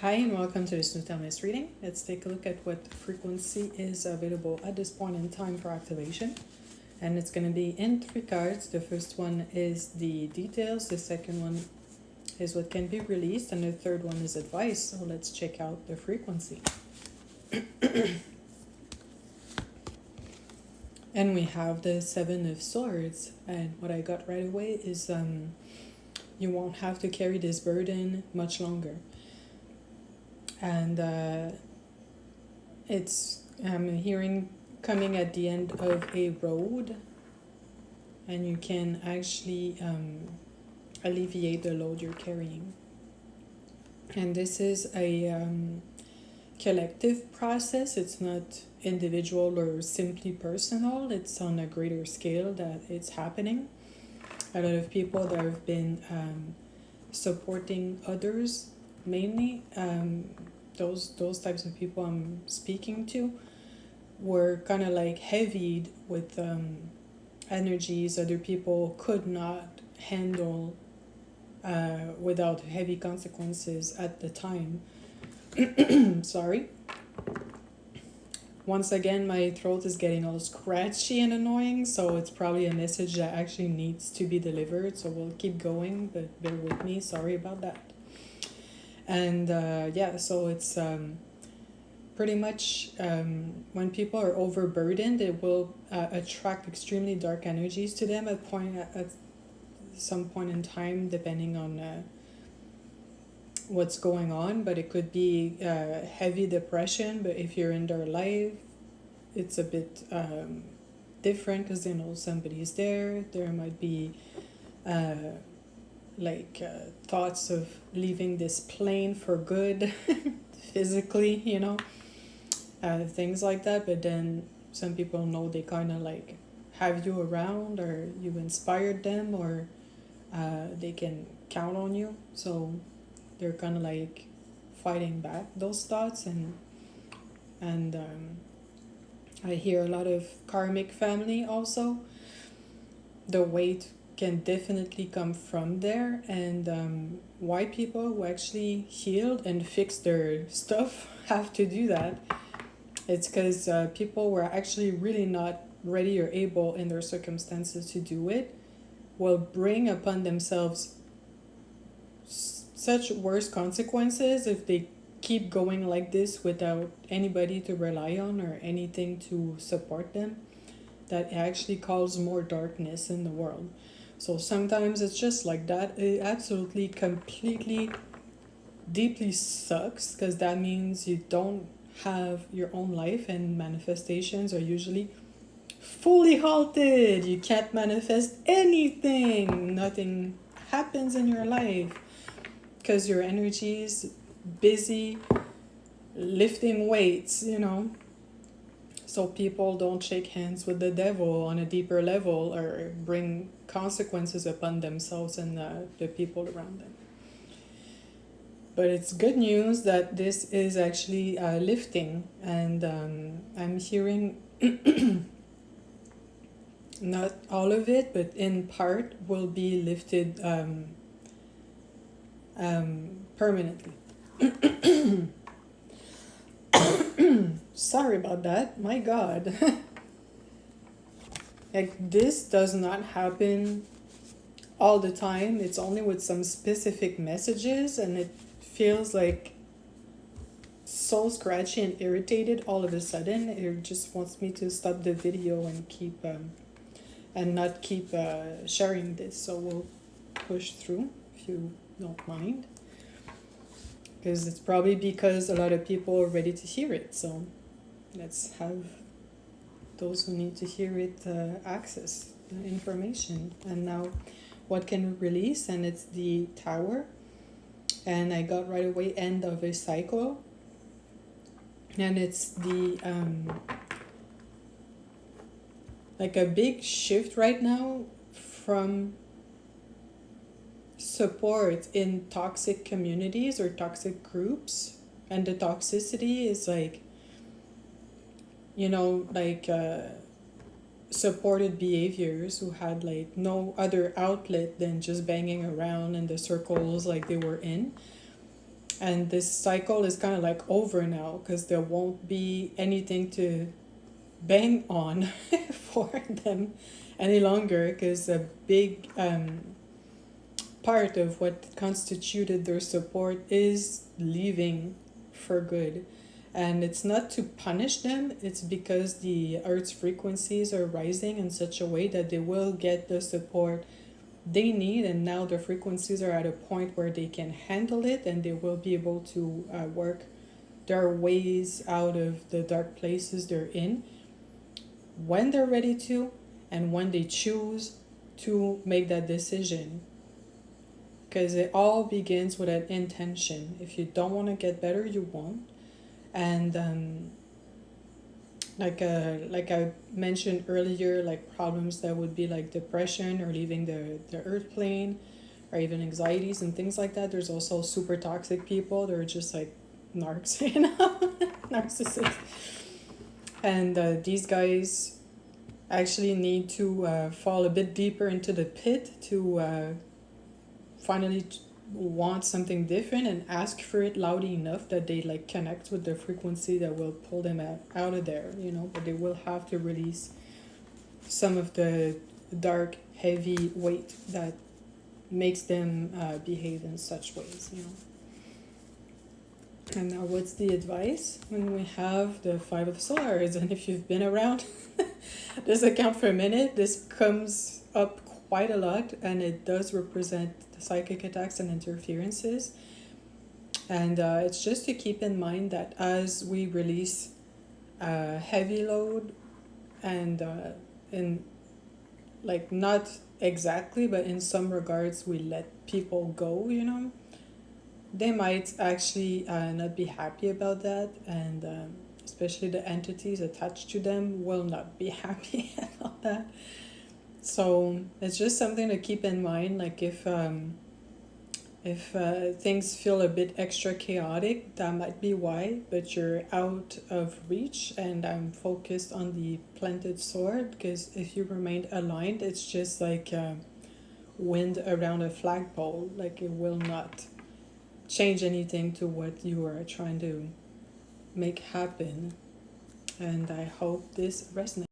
Hi and welcome to this Newtelmist reading. Let's take a look at what frequency is available at this point in time for activation. And it's going to be in three cards. The first one is the details, the second one is what can be released, and the third one is advice. So let's check out the frequency. And we have the Seven of Swords, and what I got right away is you won't have to carry this burden much longer. And I'm hearing coming at the end of a road, and you can actually alleviate the load you're carrying. And this is a collective process. It's not individual or simply personal. It's on a greater scale that it's happening. A lot of people that have been supporting others, mainly those types of people I'm speaking to, were kind of like heavied with energies other people could not handle without heavy consequences at the time. Sorry. Once again, my throat is getting all scratchy and annoying, so it's probably a message that actually needs to be delivered, so we'll keep going, but bear with me, sorry about that. And so it's pretty much when people are overburdened, it will attract extremely dark energies to them at some point in time, depending on what's going on. But it could be heavy depression, but if you're in their life, it's a bit different because they know somebody's there. There might be thoughts of leaving this plane for good physically, things like that. But then some people know they kind of like have you around, or you inspired them, or they can count on you, so they're kind of like fighting back those thoughts. And I hear a lot of karmic family also. The weight can definitely come from there, and white people who actually healed and fixed their stuff have to do that. It's because people were actually really not ready or able in their circumstances to do it, will bring upon themselves such worse consequences if they keep going like this without anybody to rely on or anything to support them, that it actually causes more darkness in the world. So sometimes it's just like that. It absolutely, completely, deeply sucks, because that means you don't have your own life, and manifestations are usually fully halted. You can't manifest anything. Nothing happens in your life because your energy is busy lifting weights, So people don't shake hands with the devil on a deeper level or bring consequences upon themselves and the people around them. But it's good news that this is actually lifting, and I'm hearing not all of it, but in part will be lifted permanently. Sorry about that, my God. Like, this does not happen all the time. It's only with some specific messages, and it feels like so scratchy and irritated all of a sudden. It just wants me to stop the video and keep and not keep sharing this. So we'll push through if you don't mind, because it's probably because a lot of people are ready to hear it. So let's have those who need to hear it access the information. And now, what can we release? And it's the Tower. And I got right away end of a cycle. And it's the like a big shift right now from support in toxic communities or toxic groups. And the toxicity is like, supported behaviors who had like no other outlet than just banging around in the circles like they were in. And this cycle is kind of like over now because there won't be anything to bang on for them any longer, because a big part of what constituted their support is leaving for good. And it's not to punish them, it's because the Earth's frequencies are rising in such a way that they will get the support they need, and now the frequencies are at a point where they can handle it and they will be able to work their ways out of the dark places they're in when they're ready to, and when they choose to make that decision, because it all begins with an intention. If you don't want to get better, you won't. And like I mentioned earlier, like problems that would be like depression or leaving the earth plane, or even anxieties and things like that. There's also super toxic people. They're just like narcs, you know, narcissists. And these guys actually need to fall a bit deeper into the pit to finally want something different and ask for it loudly enough that they like connect with the frequency that will pull them out of there, you know. But they will have to release some of the dark heavy weight that makes them behave in such ways, you know. And now what's the advice when we have the Five of Swords? And if you've been around this account for a minute, this comes up quite a lot, and it does represent the psychic attacks and interferences. And it's just to keep in mind that as we release a heavy load, and in like not exactly, but in some regards we let people go, you know, they might actually not be happy about that, and especially the entities attached to them will not be happy about that. So it's just something to keep in mind. Like if things feel a bit extra chaotic, that might be why. But you're out of reach, and I'm focused on the planted sword, because if you remain aligned, it's just like wind around a flagpole. Like it will not change anything to what you are trying to make happen. And I hope this resonates.